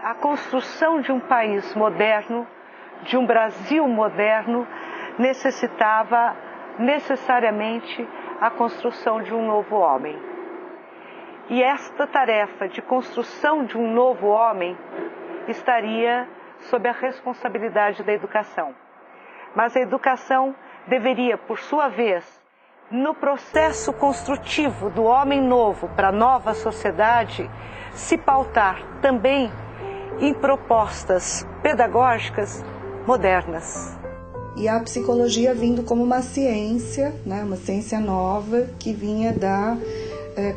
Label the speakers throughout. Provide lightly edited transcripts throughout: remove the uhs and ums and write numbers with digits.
Speaker 1: A construção de um país moderno, de um Brasil moderno, necessitava necessariamente a construção de um novo homem. E esta tarefa de construção de um novo homem estaria sob a responsabilidade da educação. Mas a educação deveria, por sua vez, no processo construtivo do homem novo para a nova sociedade, se pautar também em propostas pedagógicas modernas.
Speaker 2: E a psicologia vindo como uma ciência, né, uma ciência nova que vinha dar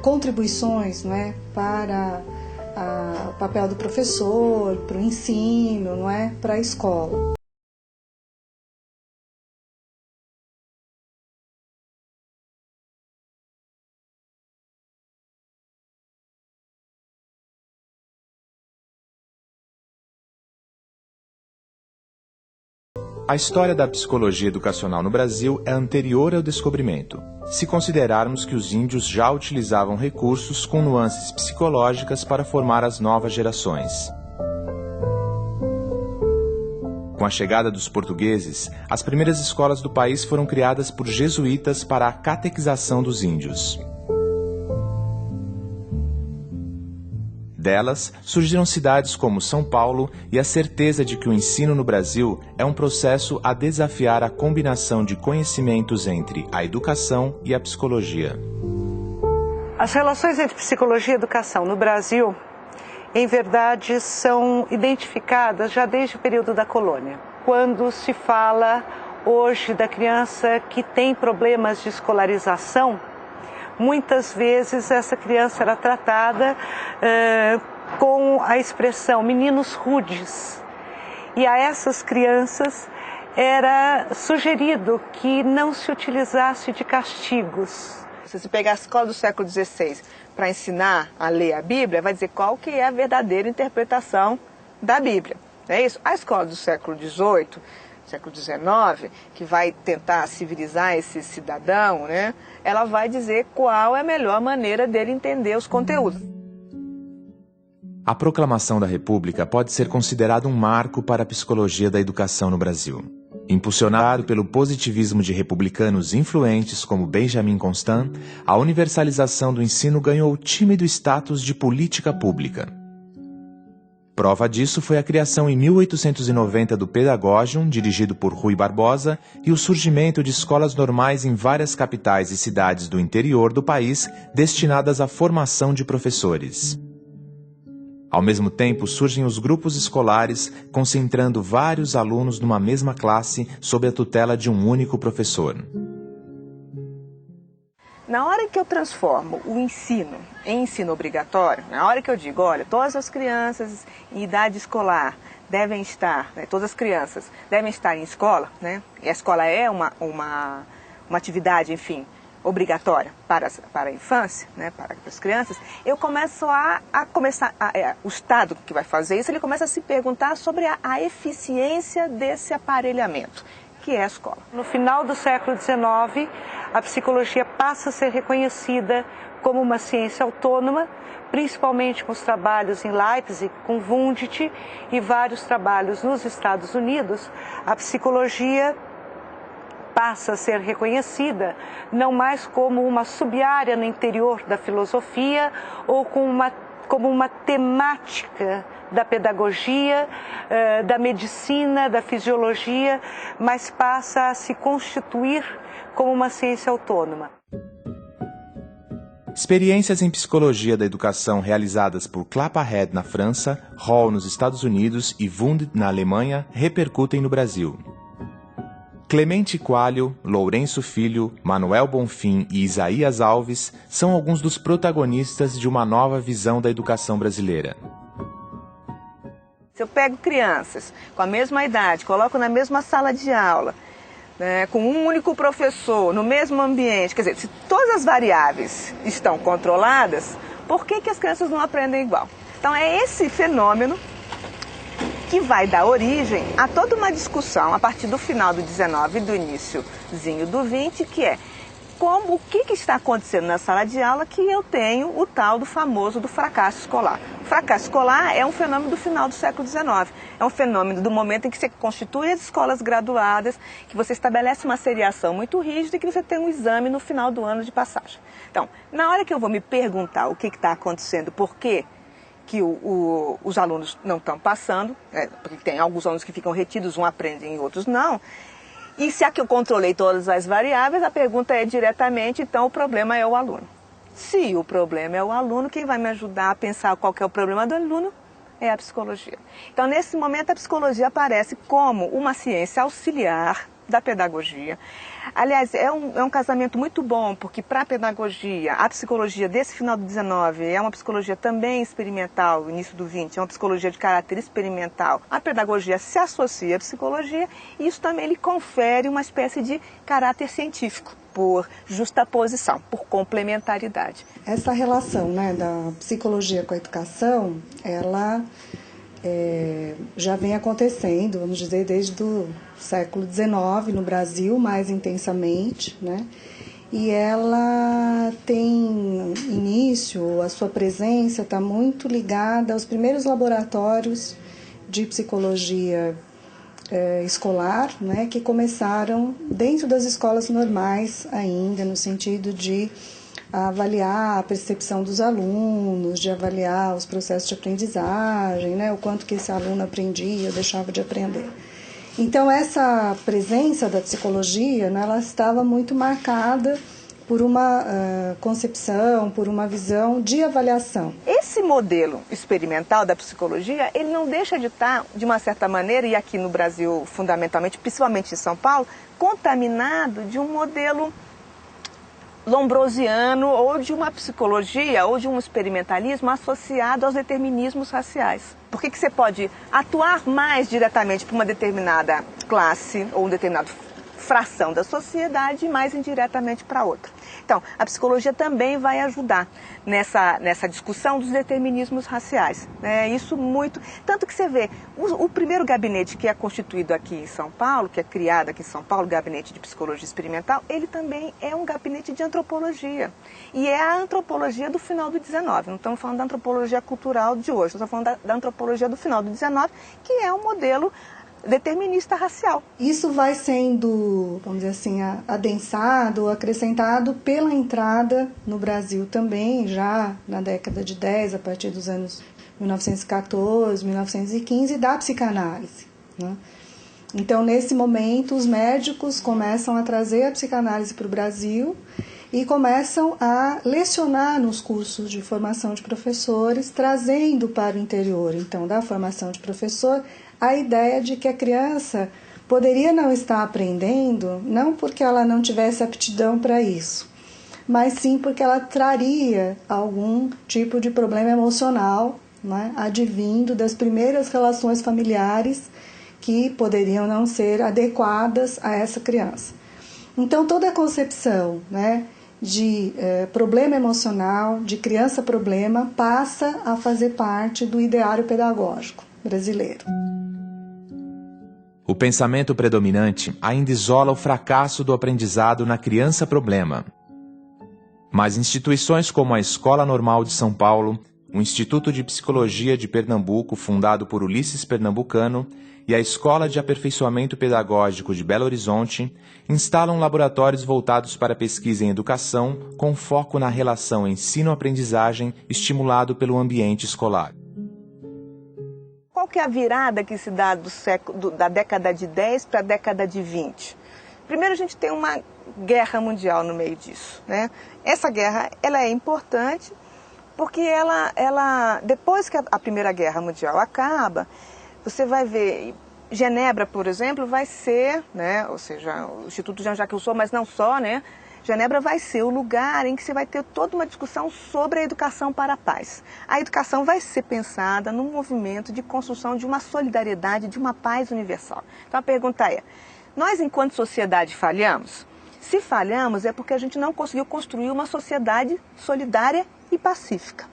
Speaker 2: contribuições, né, para o papel do professor, para o ensino, não é, para a escola.
Speaker 3: A história da psicologia educacional no Brasil é anterior ao descobrimento, se considerarmos que os índios já utilizavam recursos com nuances psicológicas para formar as novas gerações. Com a chegada dos portugueses, as primeiras escolas do país foram criadas por jesuítas para a catequização dos índios. Delas, surgiram cidades como São Paulo e a certeza de que o ensino no Brasil é um processo a desafiar a combinação de conhecimentos entre a educação e a psicologia.
Speaker 1: As relações entre psicologia e educação no Brasil, em verdade, são identificadas já desde o período da colônia. Quando se fala hoje da criança que tem problemas de escolarização, muitas vezes essa criança era tratada com a expressão meninos rudes. E a essas crianças era sugerido que não se utilizasse de castigos.
Speaker 4: Se você pegar a escola do século XVI para ensinar a ler a Bíblia, vai dizer qual que é a verdadeira interpretação da Bíblia. Não é isso? A escola do século XVIII, século XIX, que vai tentar civilizar esse cidadão, né? Ela vai dizer qual é a melhor maneira dele entender os conteúdos.
Speaker 3: A proclamação da República pode ser considerada um marco para a psicologia da educação no Brasil. Impulsionado pelo positivismo de republicanos influentes como Benjamin Constant, a universalização do ensino ganhou tímido status de política pública. Prova disso foi a criação em 1890 do Pedagogium, dirigido por Rui Barbosa, e o surgimento de escolas normais em várias capitais e cidades do interior do país destinadas à formação de professores. Ao mesmo tempo, surgem os grupos escolares, concentrando vários alunos numa mesma classe sob a tutela de um único professor.
Speaker 4: Na hora que eu transformo o ensino em ensino obrigatório, na hora que eu digo, olha, todas as crianças em idade escolar devem estar, né, todas as crianças devem estar em escola, né, e a escola é uma atividade, enfim, obrigatória para a infância, né, para as crianças, eu começo o Estado que vai fazer isso, ele começa a se perguntar sobre a eficiência desse aparelhamento, que é a escola.
Speaker 1: No final do século XIX, a psicologia passa a ser reconhecida como uma ciência autônoma, principalmente com os trabalhos em Leipzig, com Wundt e vários trabalhos nos Estados Unidos. A psicologia passa a ser reconhecida não mais como uma sub-área no interior da filosofia ou como uma temática da pedagogia, da medicina, da fisiologia, mas passa a se constituir como uma ciência autônoma.
Speaker 3: Experiências em psicologia da educação realizadas por Claparède na França, Hall nos Estados Unidos e Wundt na Alemanha repercutem no Brasil. Clemente Coalho, Lourenço Filho, Manuel Bonfim e Isaías Alves são alguns dos protagonistas de uma nova visão da educação brasileira.
Speaker 4: Se eu pego crianças com a mesma idade, coloco na mesma sala de aula, né, com um único professor, no mesmo ambiente, quer dizer, se todas as variáveis estão controladas, por que as crianças não aprendem igual? Então é esse fenômeno que vai dar origem a toda uma discussão a partir do final do 19 e do iníciozinho do 20, que é o que está acontecendo na sala de aula que eu tenho o tal do famoso do fracasso escolar. O fracasso escolar é um fenômeno do final do século XIX. É um fenômeno do momento em que você constitui as escolas graduadas, que você estabelece uma seriação muito rígida e que você tem um exame no final do ano de passagem. Então, na hora que eu vou me perguntar o que está acontecendo, por quê que os alunos não estão passando, porque tem alguns alunos que ficam retidos, uns aprendem e outros não, e se aqui eu controlei todas as variáveis, a pergunta é diretamente, então o problema é o aluno. Se o problema é o aluno, quem vai me ajudar a pensar qual que é o problema do aluno é a psicologia. Então, nesse momento, a psicologia aparece como uma ciência auxiliar da pedagogia. Aliás, é um casamento muito bom, porque para a pedagogia, a psicologia desse final do 19 é uma psicologia também experimental, início do 20, é uma psicologia de caráter experimental. A pedagogia se associa à psicologia e isso também lhe confere uma espécie de caráter científico, por justaposição, por complementaridade.
Speaker 2: Essa relação, né, da psicologia com a educação, ela já vem acontecendo, vamos dizer, desde o século XIX no Brasil, mais intensamente, né? E ela tem início, a sua presença está muito ligada aos primeiros laboratórios de psicologia escolar, né, que começaram dentro das escolas normais ainda, no sentido de avaliar a percepção dos alunos, de avaliar os processos de aprendizagem, né, o quanto que esse aluno aprendia, deixava de aprender. Então, essa presença da psicologia, né, ela estava muito marcada por uma concepção, por uma visão de avaliação.
Speaker 4: Esse modelo experimental da psicologia, ele não deixa de estar, de uma certa maneira, e aqui no Brasil, fundamentalmente, principalmente em São Paulo, contaminado de um modelo lombrosiano ou de uma psicologia ou de um experimentalismo associado aos determinismos raciais. Por que você pode atuar mais diretamente para uma determinada classe ou uma determinada fração da sociedade e mais indiretamente para outra? Então, a psicologia também vai ajudar nessa discussão dos determinismos raciais. Isso muito... Tanto que você vê, o primeiro gabinete que é constituído aqui em São Paulo, que é criado aqui em São Paulo, o Gabinete de Psicologia Experimental, ele também é um gabinete de antropologia. E é a antropologia do final do 19. Não estamos falando da antropologia cultural de hoje, estamos falando da antropologia do final do 19, que é um modelo determinista racial.
Speaker 2: Isso vai sendo, vamos dizer assim, adensado, acrescentado pela entrada no Brasil também, já na década de 10, a partir dos anos 1914, 1915, da psicanálise, né? Então, nesse momento, os médicos começam a trazer a psicanálise para o Brasil e começam a lecionar nos cursos de formação de professores, trazendo para o interior, então, da formação de professor, a ideia de que a criança poderia não estar aprendendo, não porque ela não tivesse aptidão para isso, mas sim porque ela traria algum tipo de problema emocional, né, advindo das primeiras relações familiares que poderiam não ser adequadas a essa criança. Então, toda a concepção, né, de problema emocional, de criança-problema, passa a fazer parte do ideário pedagógico brasileiro.
Speaker 3: O pensamento predominante ainda isola o fracasso do aprendizado na criança-problema. Mas instituições como a Escola Normal de São Paulo, o Instituto de Psicologia de Pernambuco, fundado por Ulisses Pernambucano, e a Escola de Aperfeiçoamento Pedagógico de Belo Horizonte instalam laboratórios voltados para pesquisa em educação com foco na relação ensino-aprendizagem estimulado pelo ambiente escolar.
Speaker 4: Qual que é a virada que se dá da década de 10 para a década de 20? Primeiro, a gente tem uma guerra mundial no meio disso, né? Essa guerra, ela é importante porque ela depois que a Primeira Guerra Mundial acaba, você vai ver, Genebra, por exemplo, vai ser, né, ou seja, o Instituto Jean-Jacques Rousseau, mas não só, né? Genebra vai ser o lugar em que você vai ter toda uma discussão sobre a educação para a paz. A educação vai ser pensada num movimento de construção de uma solidariedade, de uma paz universal. Então a pergunta é, nós enquanto sociedade falhamos? Se falhamos é porque a gente não conseguiu construir uma sociedade solidária e pacífica.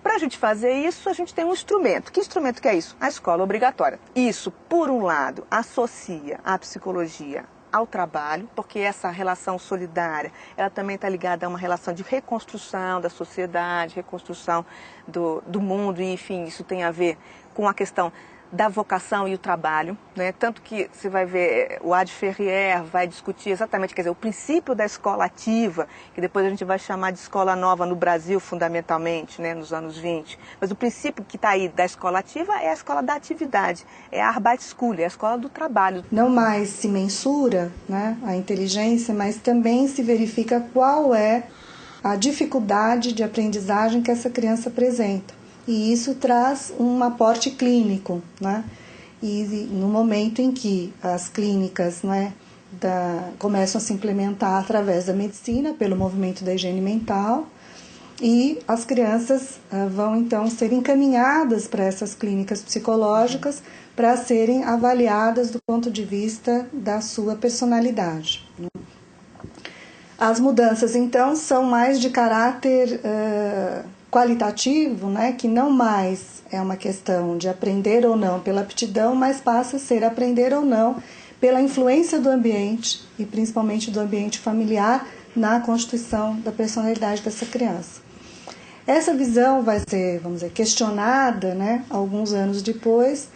Speaker 4: Para a gente fazer isso, a gente tem um instrumento. Que instrumento que é isso? A escola obrigatória. Isso, por um lado, associa a psicologia ao trabalho, porque essa relação solidária, ela também está ligada a uma relação de reconstrução da sociedade, reconstrução do mundo, e enfim, isso tem a ver com a questão da vocação e o trabalho, né? Tanto que você vai ver, o Ad Ferrier vai discutir exatamente, quer dizer, o princípio da escola ativa, que depois a gente vai chamar de escola nova no Brasil, fundamentalmente, né, nos anos 20. Mas o princípio que está aí da escola ativa é a escola da atividade, é a Arbeitsschule, é a escola do trabalho.
Speaker 2: Não mais se mensura, né, a inteligência, mas também se verifica qual é a dificuldade de aprendizagem que essa criança apresenta. E isso traz um aporte clínico, né? E no momento em que as clínicas, né, começam a se implementar através da medicina, pelo movimento da higiene mental, e as crianças vão então ser encaminhadas para essas clínicas psicológicas para serem avaliadas do ponto de vista da sua personalidade. As mudanças então são mais de caráter qualitativo, né, que não mais é uma questão de aprender ou não pela aptidão, mas passa a ser aprender ou não pela influência do ambiente, e principalmente do ambiente familiar, na constituição da personalidade dessa criança. Essa visão vai ser, vamos dizer, questionada, né, alguns anos depois,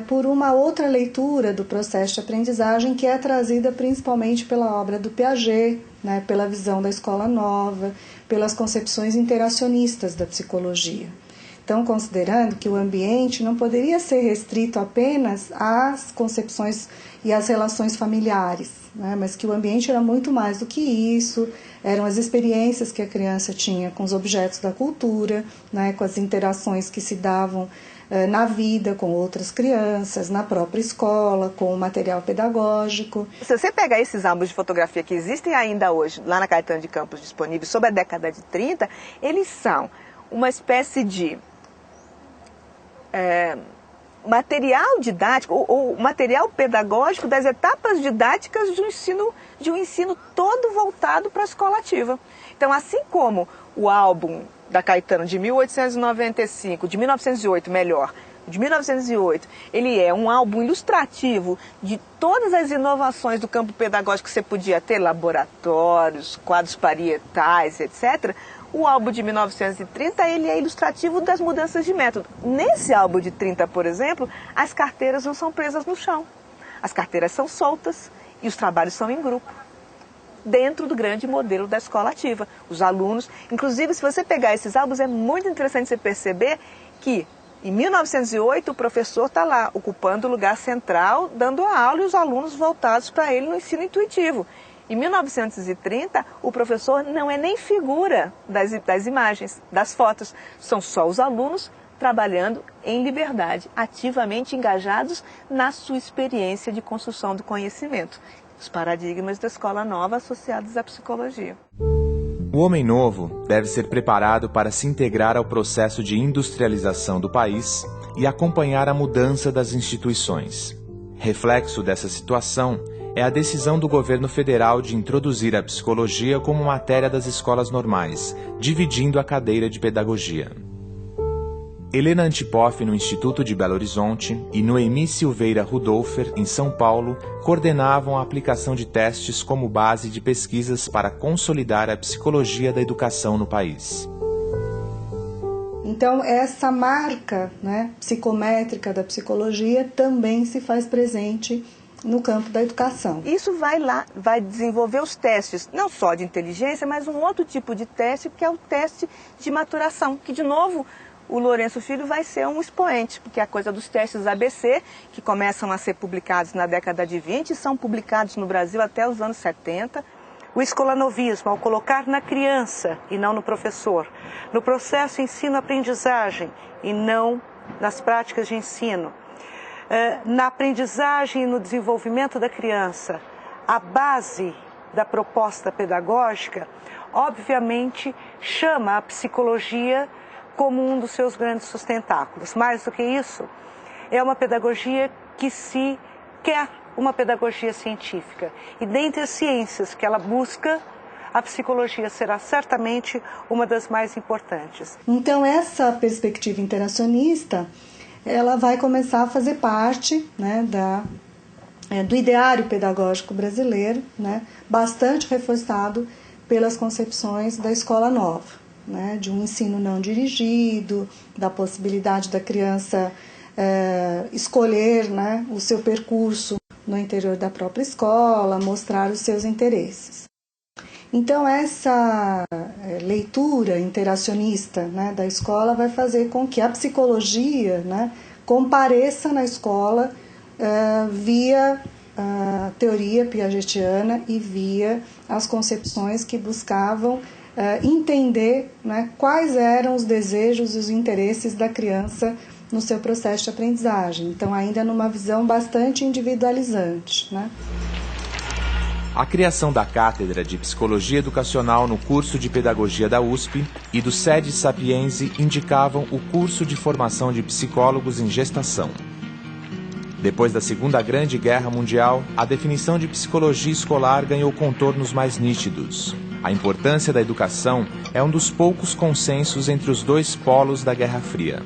Speaker 2: por uma outra leitura do processo de aprendizagem que é trazida principalmente pela obra do Piaget, né, pela visão da escola nova, pelas concepções interacionistas da psicologia. Então, considerando que o ambiente não poderia ser restrito apenas às concepções e às relações familiares, né, mas que o ambiente era muito mais do que isso, eram as experiências que a criança tinha com os objetos da cultura, né, com as interações que se davam na vida com outras crianças, na própria escola, com o material pedagógico.
Speaker 4: Se você pegar esses álbuns de fotografia que existem ainda hoje, lá na Caetano de Campos, disponíveis sobre a década de 30, eles são uma espécie de material didático ou material pedagógico das etapas didáticas de um ensino todo voltado para a escola ativa. Então, assim como o álbum da Caetano de 1895, de 1908, melhor, de 1908, ele é um álbum ilustrativo de todas as inovações do campo pedagógico que você podia ter, laboratórios, quadros parietais, etc., o álbum de 1930, ele é ilustrativo das mudanças de método. Nesse álbum de 30, por exemplo, as carteiras não são presas no chão. As carteiras são soltas e os trabalhos são em grupo, dentro do grande modelo da escola ativa. Os alunos, inclusive, se você pegar esses álbuns, é muito interessante você perceber que em 1908 o professor está lá, ocupando o lugar central, dando a aula e os alunos voltados para ele no ensino intuitivo. Em 1930, o professor não é nem figura das imagens, das fotos, são só os alunos trabalhando em liberdade, ativamente engajados na sua experiência de construção do conhecimento. Os paradigmas da escola nova associados à psicologia.
Speaker 3: O homem novo deve ser preparado para se integrar ao processo de industrialização do país e acompanhar a mudança das instituições. Reflexo dessa situação é a decisão do governo federal de introduzir a psicologia como matéria das escolas normais, dividindo a cadeira de pedagogia. Helena Antipoff, no Instituto de Belo Horizonte, e Noemi Silveira Rudolfer, em São Paulo, coordenavam a aplicação de testes como base de pesquisas para consolidar a psicologia da educação no país.
Speaker 2: Então, essa marca, né, psicométrica da psicologia também se faz presente no campo da educação.
Speaker 4: Isso vai desenvolver os testes, não só de inteligência, mas um outro tipo de teste, que é o teste de maturação, que, de novo, o Lourenço Filho vai ser um expoente, porque a coisa dos testes ABC, que começam a ser publicados na década de 20, são publicados no Brasil até os anos 70.
Speaker 1: O escolanovismo, ao colocar na criança e não no professor, no processo ensino-aprendizagem e não nas práticas de ensino, na aprendizagem e no desenvolvimento da criança, a base da proposta pedagógica, obviamente chama a psicologia como um dos seus grandes sustentáculos. Mais do que isso, é uma pedagogia que se quer uma pedagogia científica. E dentre as ciências que ela busca, a psicologia será certamente uma das mais importantes.
Speaker 2: Então, essa perspectiva interacionista, ela vai começar a fazer parte, né, da do ideário pedagógico brasileiro, né, bastante reforçado pelas concepções da escola nova, né, de um ensino não dirigido, da possibilidade da criança escolher, né, o seu percurso no interior da própria escola, mostrar os seus interesses. Então, essa leitura interacionista, né, da escola vai fazer com que a psicologia, né, compareça na escola via a teoria piagetiana e via as concepções que buscavam entender, né, quais eram os desejos e os interesses da criança no seu processo de aprendizagem. Então, ainda numa visão bastante individualizante, né?
Speaker 3: A criação da Cátedra de Psicologia Educacional no curso de Pedagogia da USP e do Sede Sapiense indicavam o curso de formação de psicólogos em gestação. Depois da Segunda Grande Guerra Mundial, a definição de psicologia escolar ganhou contornos mais nítidos. A importância da educação é um dos poucos consensos entre os dois polos da Guerra Fria.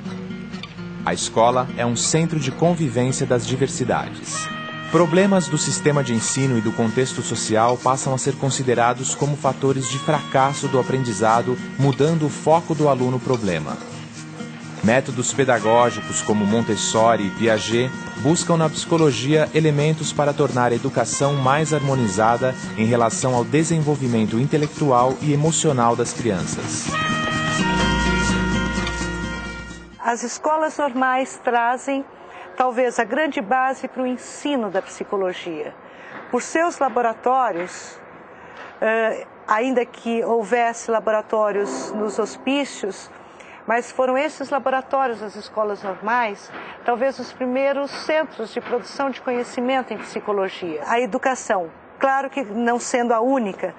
Speaker 3: A escola é um centro de convivência das diversidades. Problemas do sistema de ensino e do contexto social passam a ser considerados como fatores de fracasso do aprendizado, mudando o foco do aluno-problema. Métodos pedagógicos como Montessori e Piaget buscam na psicologia elementos para tornar a educação mais harmonizada em relação ao desenvolvimento intelectual e emocional das crianças.
Speaker 1: As escolas normais trazem talvez a grande base para o ensino da psicologia. Por seus laboratórios, ainda que houvesse laboratórios nos hospícios, mas foram esses laboratórios das escolas normais, talvez os primeiros centros de produção de conhecimento em psicologia. A educação, claro que não sendo a única,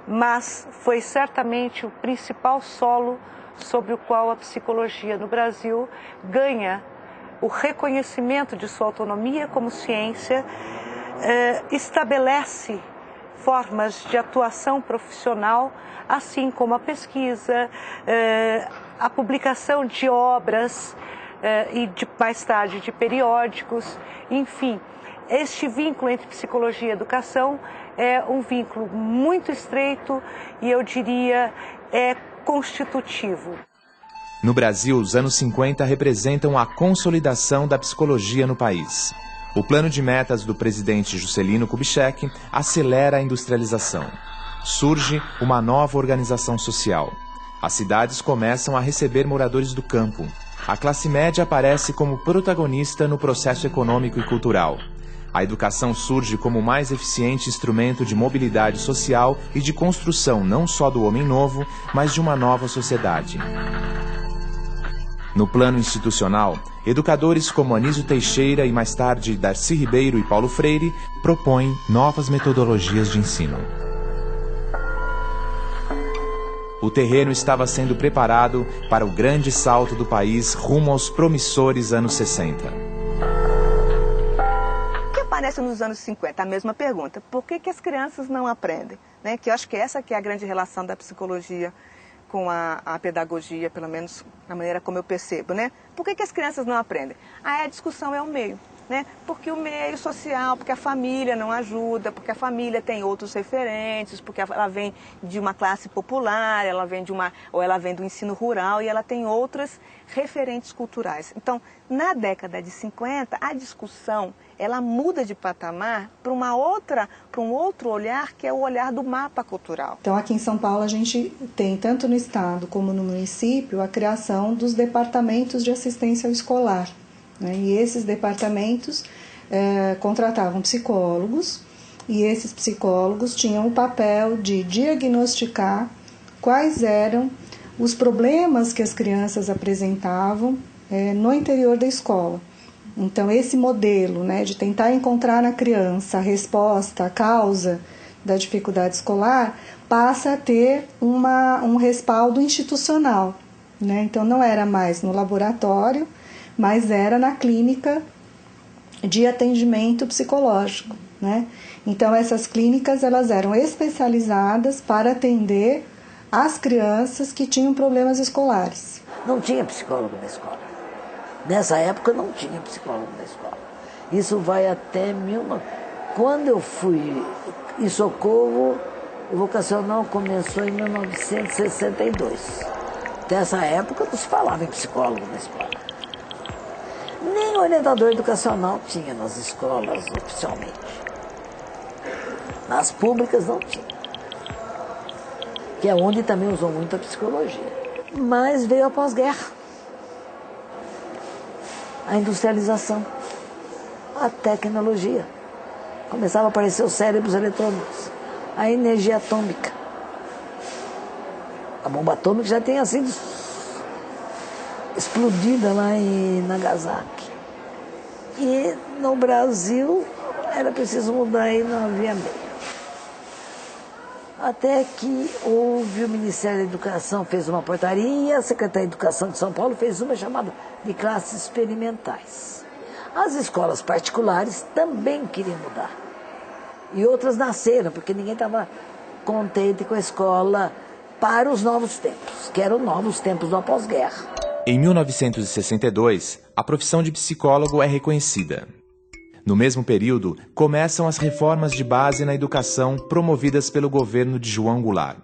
Speaker 1: mas foi certamente o principal solo sobre o qual a psicologia no Brasil ganha o reconhecimento de sua autonomia como ciência, estabelece formas de atuação profissional, assim como a pesquisa, a publicação de obras e mais tarde de periódicos, enfim. Este vínculo entre psicologia e educação é um vínculo muito estreito e eu diria constitutivo.
Speaker 3: No Brasil, os anos 50 representam a consolidação da psicologia no país. O plano de metas do presidente Juscelino Kubitschek acelera a industrialização. Surge uma nova organização social. As cidades começam a receber moradores do campo. A classe média aparece como protagonista no processo econômico e cultural. A educação surge como o mais eficiente instrumento de mobilidade social e de construção não só do homem novo, mas de uma nova sociedade. No plano institucional, educadores como Anísio Teixeira e mais tarde Darcy Ribeiro e Paulo Freire propõem novas metodologias de ensino. O terreno estava sendo preparado para o grande salto do país rumo aos promissores anos 60.
Speaker 4: O que aparece nos anos 50? A mesma pergunta. Por que as crianças não aprendem? Né? Que eu acho que essa que é a grande relação da psicologia com a pedagogia, pelo menos na maneira como eu percebo, né? Por que as crianças não aprendem? A discussão é o meio, né? Porque o meio social, porque a família não ajuda, porque a família tem outros referentes, porque ela vem de uma classe popular, ela vem do ensino rural e ela tem outras referentes culturais. Então, na década de 50, a discussão ela muda de patamar para um outro olhar, que é o olhar do mapa cultural.
Speaker 2: Então, aqui em São Paulo, a gente tem, tanto no estado como no município, a criação dos departamentos de assistência escolar, né? E esses departamentos contratavam psicólogos, e esses psicólogos tinham o papel de diagnosticar quais eram os problemas que as crianças apresentavam no interior da escola. Então, esse modelo, né, de tentar encontrar na criança a resposta, a causa da dificuldade escolar, passa a ter um respaldo institucional, né? Então, não era mais no laboratório, mas era na clínica de atendimento psicológico, né? Então, essas clínicas elas eram especializadas para atender as crianças que tinham problemas escolares.
Speaker 5: Não tinha psicólogo na escola. Nessa época não tinha psicólogo na escola. Isso vai até Quando eu fui em Socorro, o vocacional começou em 1962. Nessa época não se falava em psicólogo na escola. Nem orientador educacional tinha nas escolas oficialmente. Nas públicas não tinha. Que é onde também usou muito a psicologia. Mas veio a pós-guerra. A industrialização. A tecnologia. Começavam a aparecer os cérebros eletrônicos. A energia atômica. A bomba atômica já tinha sido explodida lá em Nagasaki. E no Brasil era preciso mudar e não havia meio. Até que houve o Ministério da Educação, fez uma portaria, e a Secretaria de Educação de São Paulo fez uma chamada de classes experimentais. As escolas particulares também queriam mudar. E outras nasceram, porque ninguém estava contente com a escola para os novos tempos, que eram novos tempos do pós-guerra.
Speaker 3: Em 1962, a profissão de psicólogo é reconhecida. No mesmo período, começam as reformas de base na educação promovidas pelo governo de João Goulart.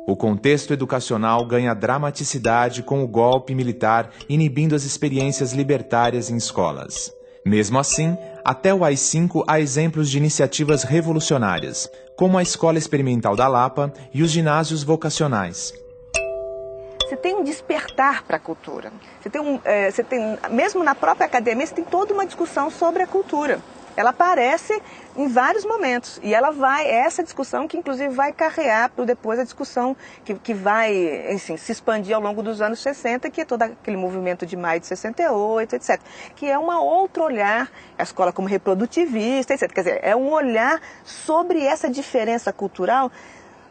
Speaker 3: O contexto educacional ganha dramaticidade com o golpe militar inibindo as experiências libertárias em escolas. Mesmo assim, até o AI-5 há exemplos de iniciativas revolucionárias, como a Escola Experimental da Lapa e os ginásios vocacionais.
Speaker 4: Você tem um despertar para a cultura. Mesmo na própria academia, você tem toda uma discussão sobre a cultura. Ela aparece em vários momentos. E essa discussão que inclusive vai carrear para depois a discussão que vai, enfim, se expandir ao longo dos anos 60, que é todo aquele movimento de maio de 68, etc. Que é um outro olhar, a escola como reprodutivista, etc. Quer dizer, é um olhar sobre essa diferença cultural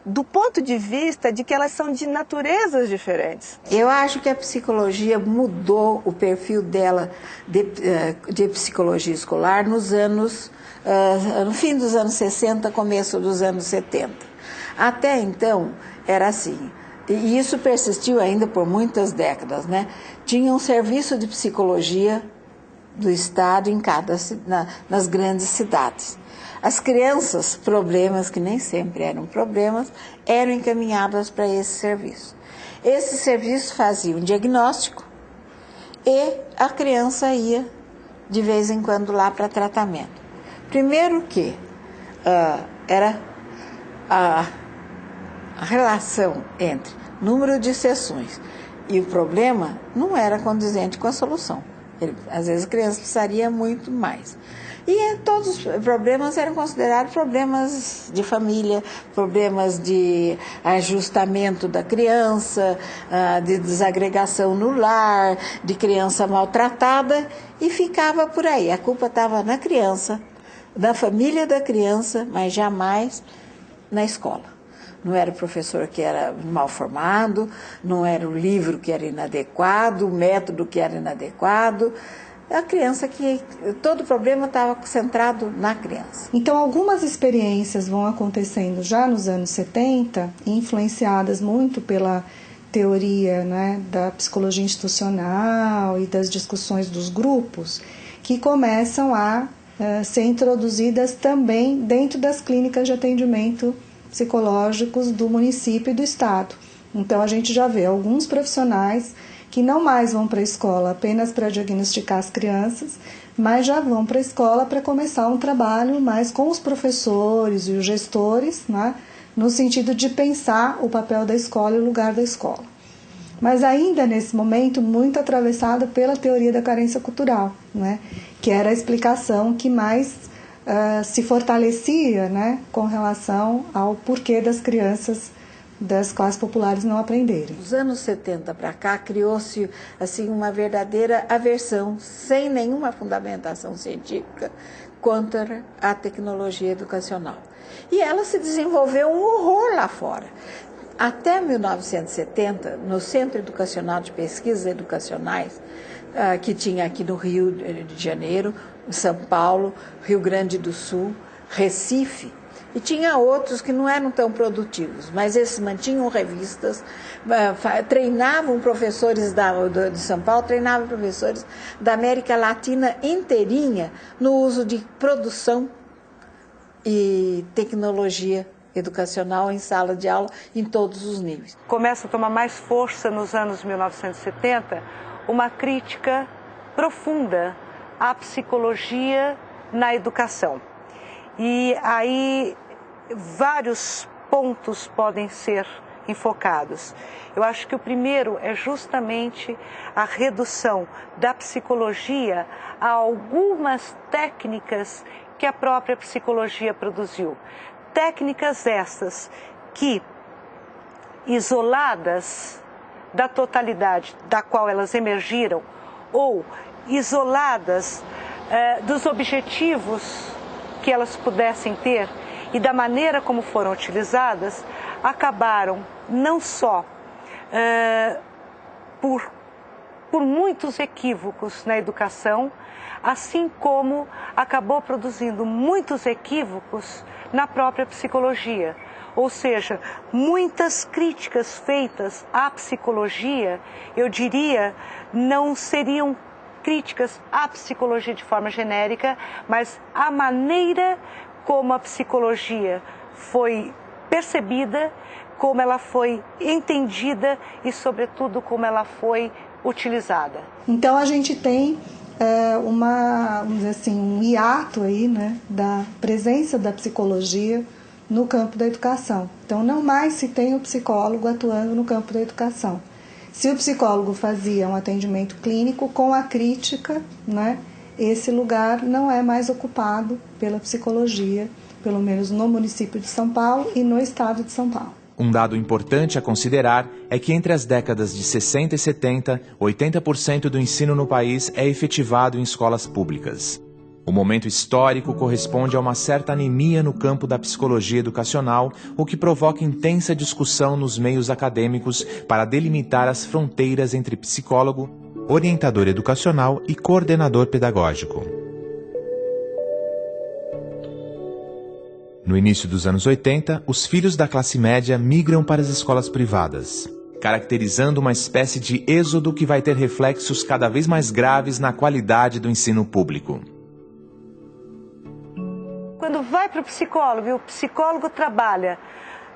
Speaker 4: do ponto de vista de que elas são de naturezas diferentes.
Speaker 6: Eu acho que a psicologia mudou o perfil dela de psicologia escolar no fim dos anos 60, começo dos anos 70. Até então, era assim, e isso persistiu ainda por muitas décadas, né? Tinha um serviço de psicologia do Estado nas grandes cidades. As crianças, problemas que nem sempre eram problemas, eram encaminhadas para esse serviço. Esse serviço fazia um diagnóstico e a criança ia de vez em quando lá para tratamento. Primeiro que era a relação entre número de sessões e o problema não era condizente com a solução. Às vezes a criança precisaria muito mais. E todos os problemas eram considerados problemas de família, problemas de ajustamento da criança, de desagregação no lar, de criança maltratada, e ficava por aí. A culpa estava na criança, na família da criança, mas jamais na escola. Não era o professor que era mal formado, não era o livro que era inadequado, o método que era inadequado. A criança todo o problema estava concentrado na criança.
Speaker 2: Então, algumas experiências vão acontecendo já nos anos 70, influenciadas muito pela teoria, né, da psicologia institucional e das discussões dos grupos, que começam a ser introduzidas também dentro das clínicas de atendimento psicológicos do município e do estado. Então, a gente já vê alguns profissionais que não mais vão para a escola apenas para diagnosticar as crianças, mas já vão para a escola para começar um trabalho mais com os professores e os gestores, né, no sentido de pensar o papel da escola e o lugar da escola. Mas ainda nesse momento muito atravessado pela teoria da carência cultural, né, que era a explicação que mais se fortalecia, né, com relação ao porquê das crianças das classes populares não aprenderem.
Speaker 6: Dos anos 70 para cá, criou-se assim, uma verdadeira aversão, sem nenhuma fundamentação científica, contra a tecnologia educacional. E ela se desenvolveu um horror lá fora. Até 1970, no Centro Educacional de Pesquisas Educacionais, que tinha aqui no Rio de Janeiro, São Paulo, Rio Grande do Sul, Recife, E tinha outros que não eram tão produtivos, mas esses mantinham revistas, treinavam professores de São Paulo, treinavam professores da América Latina inteirinha no uso de produção e tecnologia educacional em sala de aula em todos os níveis.
Speaker 1: Começa a tomar mais força nos anos 1970 uma crítica profunda à psicologia na educação. E aí vários pontos podem ser enfocados. Eu acho que o primeiro é justamente a redução da psicologia a algumas técnicas que a própria psicologia produziu. Técnicas essas que, isoladas da totalidade da qual elas emergiram, ou isoladas dos objetivos que elas pudessem ter e da maneira como foram utilizadas, acabaram não só por muitos equívocos na educação, assim como acabou produzindo muitos equívocos na própria psicologia. Ou seja, muitas críticas feitas à psicologia, eu diria, não seriam críticas à psicologia de forma genérica, mas à maneira como a psicologia foi percebida, como ela foi entendida e, sobretudo, como ela foi utilizada.
Speaker 2: Então, a gente tem vamos dizer assim, um hiato aí, né, da presença da psicologia no campo da educação. Então, não mais se tem o psicólogo atuando no campo da educação. Se o psicólogo fazia um atendimento clínico com a crítica, né, esse lugar não é mais ocupado pela psicologia, pelo menos no município de São Paulo e no estado de São Paulo.
Speaker 3: Um dado importante a considerar é que entre as décadas de 60 e 70, 80% do ensino no país é efetivado em escolas públicas. O momento histórico corresponde a uma certa anemia no campo da psicologia educacional, o que provoca intensa discussão nos meios acadêmicos para delimitar as fronteiras entre psicólogo, orientador educacional e coordenador pedagógico. No início dos anos 80, os filhos da classe média migram para as escolas privadas, caracterizando uma espécie de êxodo que vai ter reflexos cada vez mais graves na qualidade do ensino público.
Speaker 1: Quando vai para o psicólogo e o psicólogo trabalha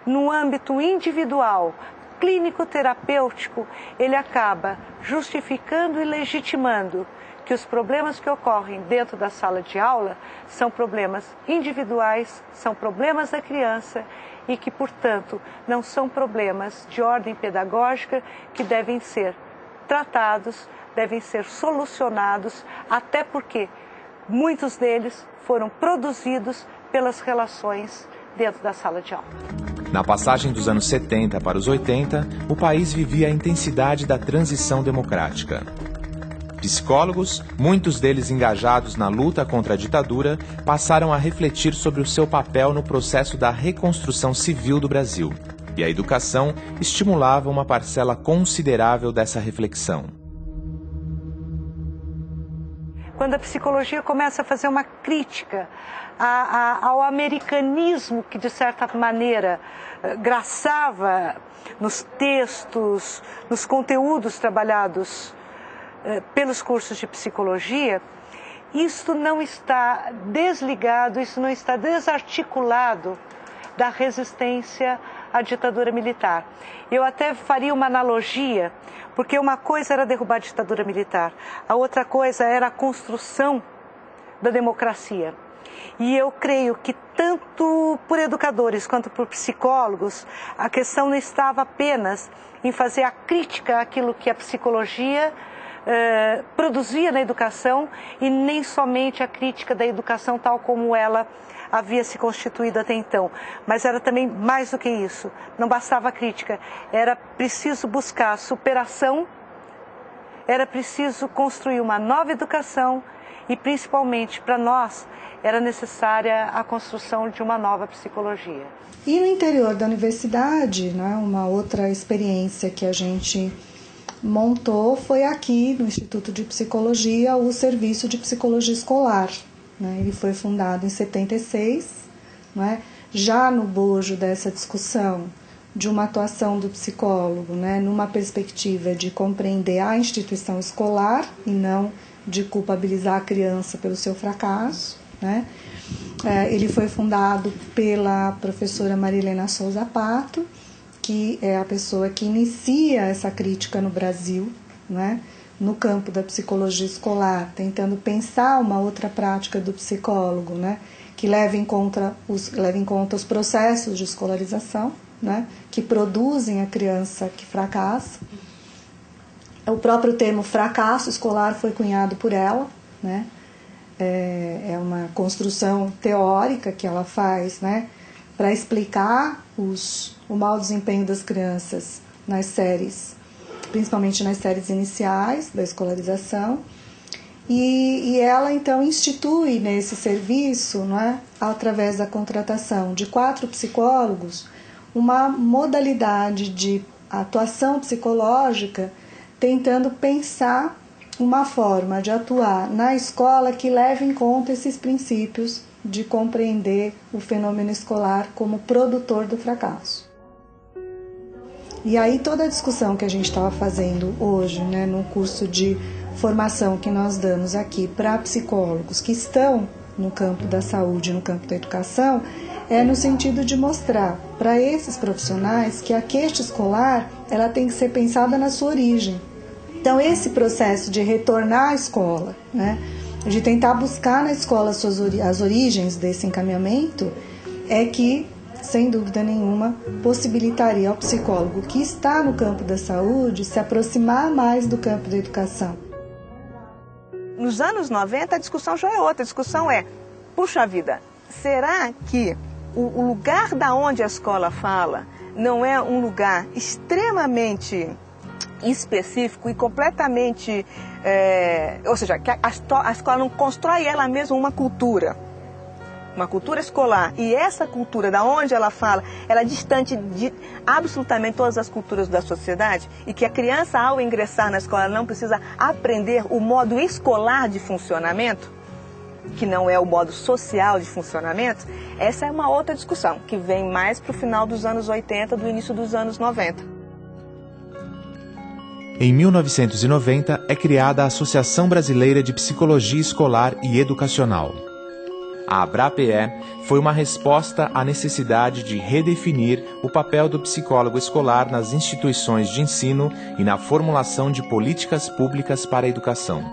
Speaker 1: no âmbito individual, clínico-terapêutico, ele acaba justificando e legitimando que os problemas que ocorrem dentro da sala de aula são problemas individuais, são problemas da criança e que, portanto, não são problemas de ordem pedagógica que devem ser tratados, devem ser solucionados, até porque muitos deles foram produzidos pelas relações dentro da sala de aula.
Speaker 3: Na passagem dos anos 70 para os 80, o país vivia a intensidade da transição democrática. Psicólogos, muitos deles engajados na luta contra a ditadura, passaram a refletir sobre o seu papel no processo da reconstrução civil do Brasil. E a educação estimulava uma parcela considerável dessa reflexão.
Speaker 1: Quando a psicologia começa a fazer uma crítica ao americanismo que, de certa maneira, graçava nos textos, nos conteúdos trabalhados pelos cursos de psicologia, isso não está desligado, isso não está desarticulado da resistência à ditadura militar. Eu até faria uma analogia, porque uma coisa era derrubar a ditadura militar, a outra coisa era a construção da democracia. E eu creio que tanto por educadores quanto por psicólogos, a questão não estava apenas em fazer a crítica àquilo que a psicologia produzia na educação e nem somente a crítica da educação tal como ela havia se constituído até então, mas era também mais do que isso, não bastava a crítica, era preciso buscar a superação, era preciso construir uma nova educação e principalmente para nós era necessária a construção de uma nova psicologia.
Speaker 2: E no interior da universidade, né, uma outra experiência que a gente montou foi aqui no Instituto de Psicologia o Serviço de Psicologia Escolar. Né? Ele foi fundado em 76, né? já no bojo dessa discussão de uma atuação do psicólogo, né, numa perspectiva de compreender a instituição escolar e não de culpabilizar a criança pelo seu fracasso, né? Ele foi fundado pela professora Marilena Souza Pato, que é a pessoa que inicia essa crítica no Brasil, né, no campo da psicologia escolar, tentando pensar uma outra prática do psicólogo, né, que leva em conta os processos de escolarização, né, que produzem a criança que fracassa. O próprio termo fracasso escolar foi cunhado por ela, né, é uma construção teórica que ela faz, né, para explicar o mau desempenho das crianças nas séries, principalmente nas séries iniciais da escolarização. E ela, então, institui nesse serviço, né, através da contratação de 4 psicólogos, uma modalidade de atuação psicológica, tentando pensar uma forma de atuar na escola que leve em conta esses princípios de compreender o fenômeno escolar como produtor do fracasso. E aí toda a discussão que a gente estava fazendo hoje, né, no curso de formação que nós damos aqui para psicólogos que estão no campo da saúde, no campo da educação, é no sentido de mostrar para esses profissionais que a queixa escolar ela tem que ser pensada na sua origem. Então esse processo de retornar à escola, né, de tentar buscar na escola as origens desse encaminhamento, é que, sem dúvida nenhuma, possibilitaria ao psicólogo que está no campo da saúde se aproximar mais do campo da educação.
Speaker 4: Nos anos 90 a discussão já é outra, a discussão é, puxa vida, será que o lugar da onde a escola fala não é um lugar extremamente específico e completamente, ou seja, que a escola não constrói ela mesma uma cultura escolar, e essa cultura da onde ela fala, ela é distante de absolutamente todas as culturas da sociedade, e que a criança, ao ingressar na escola, não precisa aprender o modo escolar de funcionamento, que não é o modo social de funcionamento. Essa é uma outra discussão, que vem mais para o final dos anos 80, do início dos anos 90.
Speaker 3: Em 1990, é criada a Associação Brasileira de Psicologia Escolar e Educacional. A ABRAPE foi uma resposta à necessidade de redefinir o papel do psicólogo escolar nas instituições de ensino e na formulação de políticas públicas para a educação.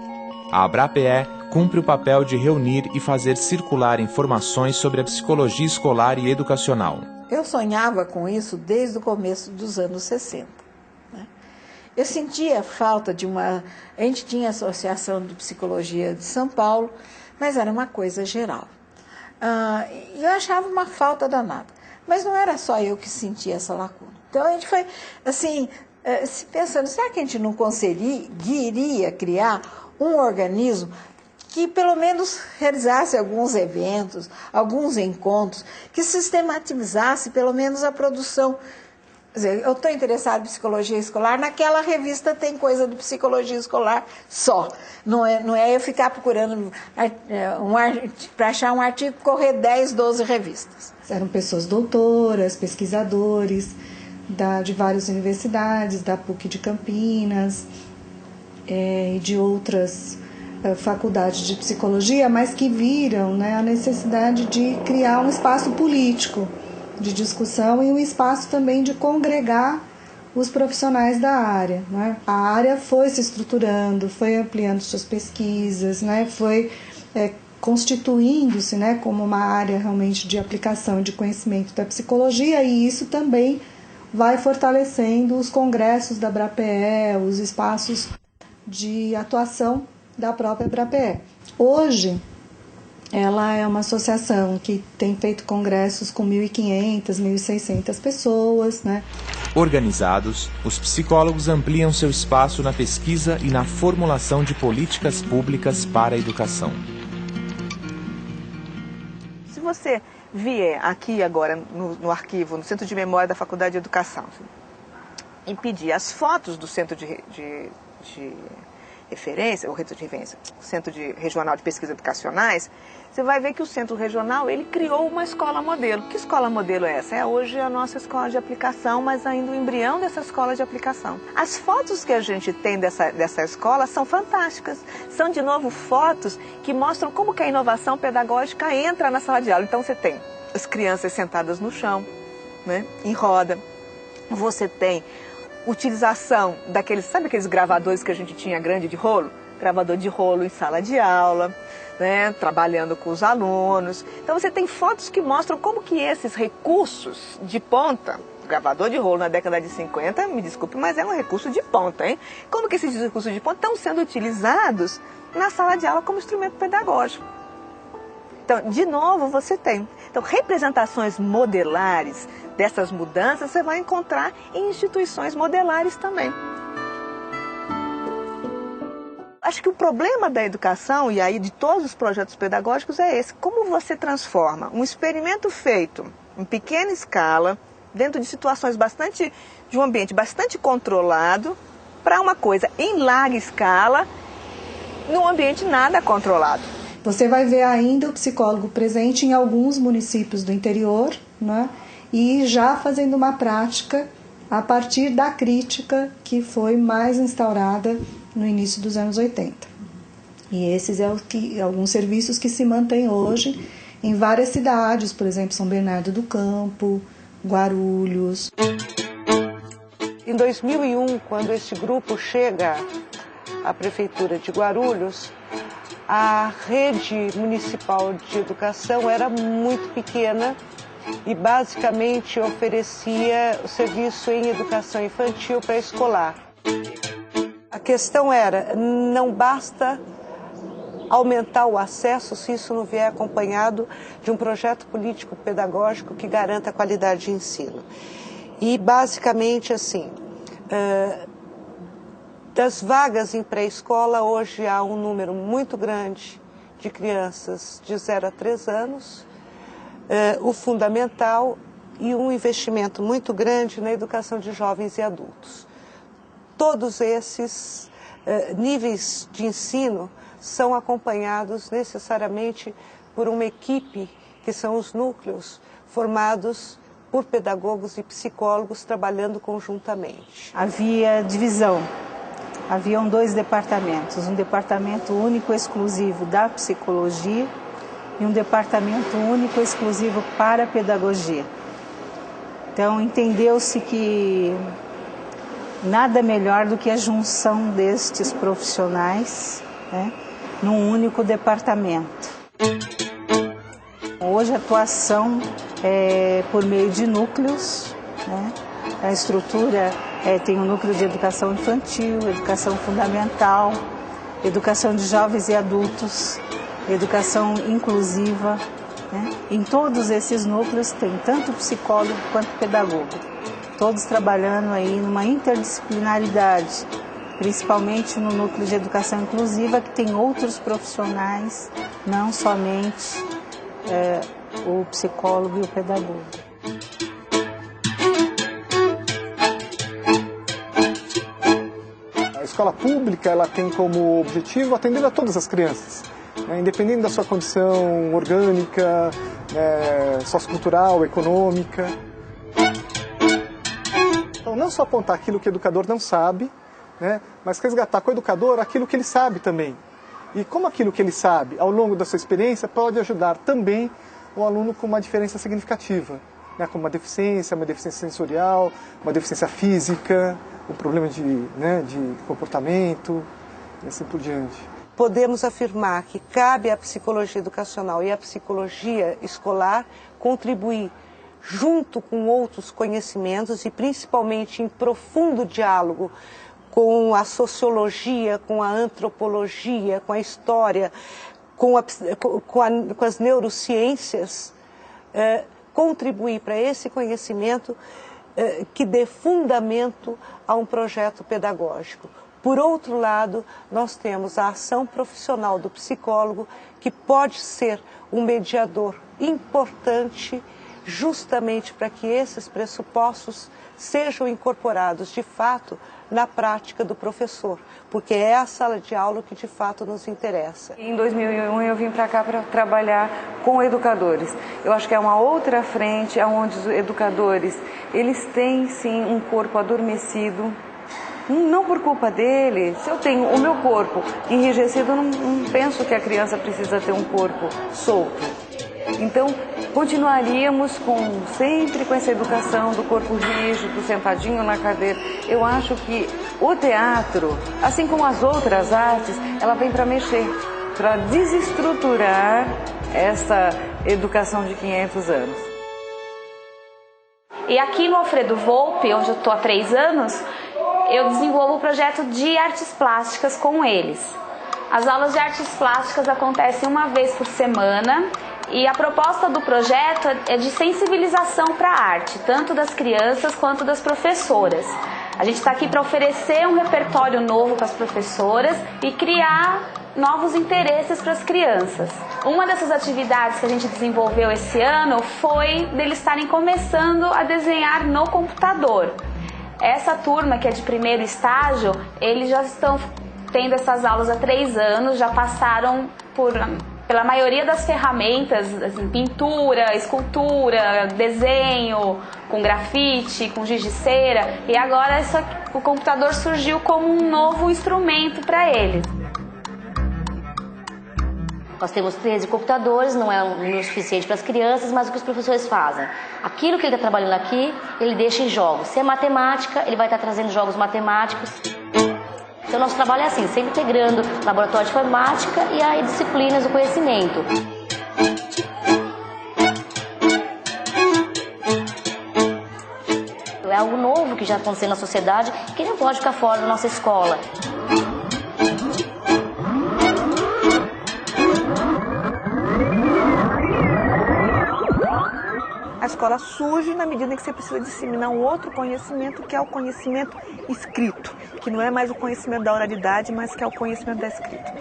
Speaker 3: A ABRAPE cumpre o papel de reunir e fazer circular informações sobre a psicologia escolar e educacional.
Speaker 6: Eu sonhava com isso desde o começo dos anos 60. Eu sentia falta de uma... A gente tinha a Associação de Psicologia de São Paulo, mas era uma coisa geral. E eu achava uma falta danada. Mas não era só eu que sentia essa lacuna. Então a gente foi, assim, pensando, será que a gente não conseguiria criar um organismo que pelo menos realizasse alguns eventos, alguns encontros, que sistematizasse pelo menos a produção. Quer dizer, eu estou interessado em psicologia escolar, naquela revista tem coisa de psicologia escolar só. Não é eu ficar procurando para achar um artigo, correr 10, 12 revistas.
Speaker 2: Eram pessoas doutoras, pesquisadores de várias universidades, da PUC de Campinas e de outras faculdades de psicologia, mas que viram, né, a necessidade de criar um espaço político de discussão e um espaço também de congregar os profissionais da área, né? A área foi se estruturando, foi ampliando suas pesquisas, né? Foi constituindo-se, né, como uma área realmente de aplicação de conhecimento da psicologia, e isso também vai fortalecendo os congressos da ABRAPE, os espaços de atuação da própria ABRAPE. Hoje, ela é uma associação que tem feito congressos com 1.500, 1.600 pessoas, né?
Speaker 3: Organizados, os psicólogos ampliam seu espaço na pesquisa e na formulação de políticas públicas para a educação.
Speaker 4: Se você vier aqui agora no arquivo, no Centro de Memória da Faculdade de Educação, e pedir as fotos do Centro de referência, o Centro Regional de Pesquisas Educacionais, você vai ver que o Centro Regional, ele criou uma escola modelo. Que escola modelo é essa? É hoje a nossa escola de aplicação, mas ainda o embrião dessa escola de aplicação. As fotos que a gente tem dessa escola são fantásticas. São, de novo, fotos que mostram como que a inovação pedagógica entra na sala de aula. Então, você tem as crianças sentadas no chão, né, em roda. Você tem utilização daqueles, sabe aqueles gravadores que a gente tinha grande de rolo? Gravador de rolo em sala de aula, né, trabalhando com os alunos. Então você tem fotos que mostram como que esses recursos de ponta, gravador de rolo na década de 50, me desculpe, mas é um recurso de ponta, hein? Como que esses recursos de ponta estão sendo utilizados na sala de aula como instrumento pedagógico. Então, de novo, você tem. Então, representações modelares dessas mudanças você vai encontrar em instituições modelares também. Acho que o problema da educação, e aí de todos os projetos pedagógicos, é esse. Como você transforma um experimento feito em pequena escala, dentro de situações de um ambiente bastante controlado, para uma coisa em larga escala, num ambiente nada controlado.
Speaker 2: Você vai ver ainda o psicólogo presente em alguns municípios do interior, né? E já fazendo uma prática a partir da crítica que foi mais instaurada no início dos anos 80. E esses são alguns serviços que se mantêm hoje em várias cidades, por exemplo, São Bernardo do Campo, Guarulhos.
Speaker 1: Em 2001, quando este grupo chega à Prefeitura de Guarulhos, a rede municipal de educação era muito pequena e basicamente oferecia o serviço em educação infantil pré-escolar. A questão era, não basta aumentar o acesso se isso não vier acompanhado de um projeto político-pedagógico que garanta a qualidade de ensino. E basicamente assim, das vagas em pré-escola, hoje há um número muito grande de crianças de 0 a 3 anos, o fundamental e um investimento muito grande na educação de jovens e adultos. Todos esses níveis de ensino são acompanhados necessariamente por uma equipe, que são os núcleos, formados por pedagogos e psicólogos trabalhando conjuntamente.
Speaker 7: Havia divisão. Haviam 2 departamentos, um departamento único exclusivo da psicologia e um departamento único exclusivo para a pedagogia. Então, entendeu-se que nada melhor do que a junção destes profissionais, né, num único departamento. Hoje a atuação é por meio de núcleos, né? A estrutura tem um núcleo de educação infantil, educação fundamental, educação de jovens e adultos, educação inclusiva, né? Em todos esses núcleos tem tanto psicólogo quanto pedagogo, todos trabalhando aí numa interdisciplinaridade, principalmente no núcleo de educação inclusiva, que tem outros profissionais, não somente o psicólogo e o pedagogo.
Speaker 8: A escola pública, ela tem como objetivo atender a todas as crianças, né, independente da sua condição orgânica, sociocultural, econômica. Então, não só apontar aquilo que o educador não sabe, né, mas resgatar com o educador aquilo que ele sabe também. E como aquilo que ele sabe, ao longo da sua experiência, pode ajudar também o aluno com uma diferença significativa, né, como uma deficiência sensorial, uma deficiência física, um problema de comportamento e assim por diante.
Speaker 1: Podemos afirmar que cabe à psicologia educacional e à psicologia escolar contribuir junto com outros conhecimentos e principalmente em profundo diálogo com a sociologia, com a antropologia, com a história, com as neurociências, contribuir para esse conhecimento que dê fundamento a um projeto pedagógico. Por outro lado, nós temos a ação profissional do psicólogo, que pode ser um mediador importante justamente para que esses pressupostos sejam incorporados de fato na prática do professor, porque é a sala de aula que de fato nos interessa.
Speaker 9: Em 2001 eu vim para cá para trabalhar com educadores. Eu acho que é uma outra frente onde os educadores, eles têm sim um corpo adormecido, não por culpa dele. Se eu tenho o meu corpo enrijecido, eu não penso que a criança precisa ter um corpo solto. Então, continuaríamos sempre com essa educação do corpo rígido, sentadinho na cadeira. Eu acho que o teatro, assim como as outras artes, ela vem para mexer, para desestruturar essa educação de 500 anos.
Speaker 10: E aqui no Alfredo Volpi, onde eu estou há 3 anos, eu desenvolvo o projeto de artes plásticas com eles. As aulas de artes plásticas acontecem uma vez por semana e a proposta do projeto é de sensibilização para a arte, tanto das crianças quanto das professoras. A gente está aqui para oferecer um repertório novo para as professoras e criar novos interesses para as crianças. Uma dessas atividades que a gente desenvolveu esse ano foi deles estarem começando a desenhar no computador. Essa turma, que é de primeiro estágio, eles já estão tendo essas aulas há 3 anos, já passaram pela maioria das ferramentas, assim, pintura, escultura, desenho, com grafite, com giz de cera, e agora o computador surgiu como um novo instrumento para eles.
Speaker 11: Nós temos 13 computadores, não é um número suficiente para as crianças, mas o que os professores fazem? Aquilo que ele está trabalhando aqui, ele deixa em jogos. Se é matemática, ele vai estar trazendo jogos matemáticos. Então, nosso trabalho é assim, sempre integrando o laboratório de informática e as disciplinas do conhecimento. É algo novo que já aconteceu na sociedade, que não pode ficar fora da nossa escola.
Speaker 4: A escola surge na medida em que você precisa disseminar um outro conhecimento, que é o conhecimento escrito, que não é mais o conhecimento da oralidade, mas que é o conhecimento da escrita.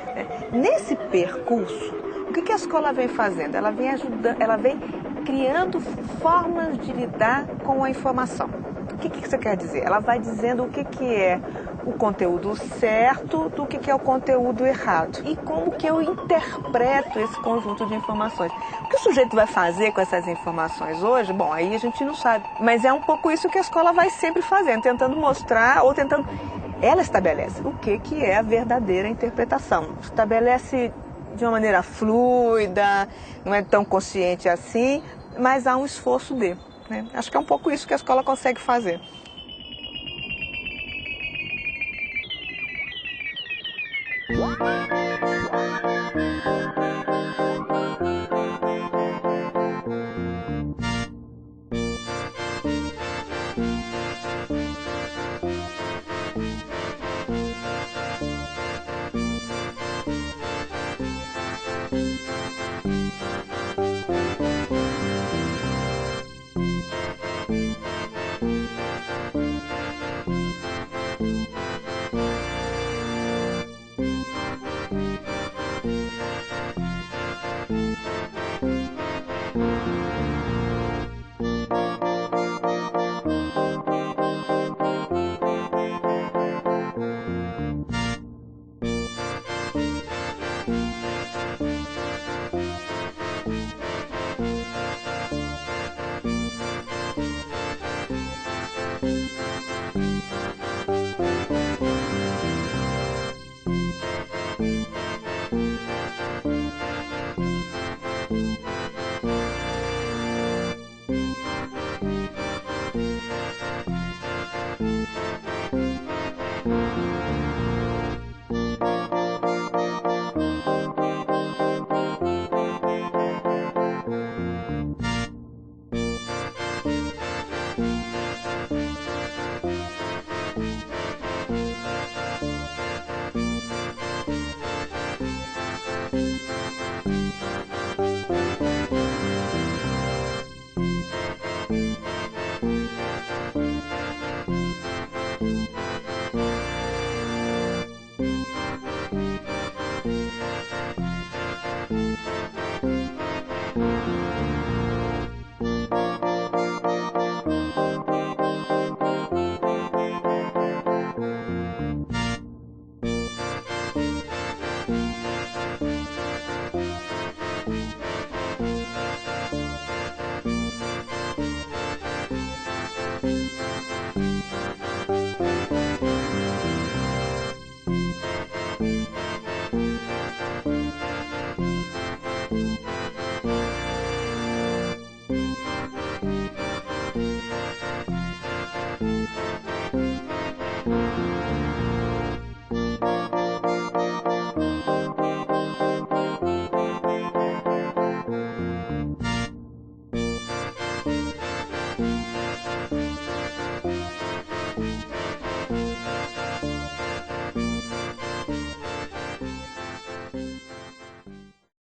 Speaker 4: Nesse percurso, o que a escola vem fazendo? Ela vem ajudando, ela vem criando formas de lidar com a informação. O que isso quer dizer? Ela vai dizendo o que é o conteúdo certo do que é o conteúdo errado. E como que eu interpreto esse conjunto de informações. O que o sujeito vai fazer com essas informações hoje, bom, aí a gente não sabe. Mas é um pouco isso que a escola vai sempre fazendo, tentando mostrar ou tentando... Ela estabelece o que é a verdadeira interpretação. Estabelece de uma maneira fluida, não é tão consciente assim, mas há um esforço de... Acho que é um pouco isso que a escola consegue fazer.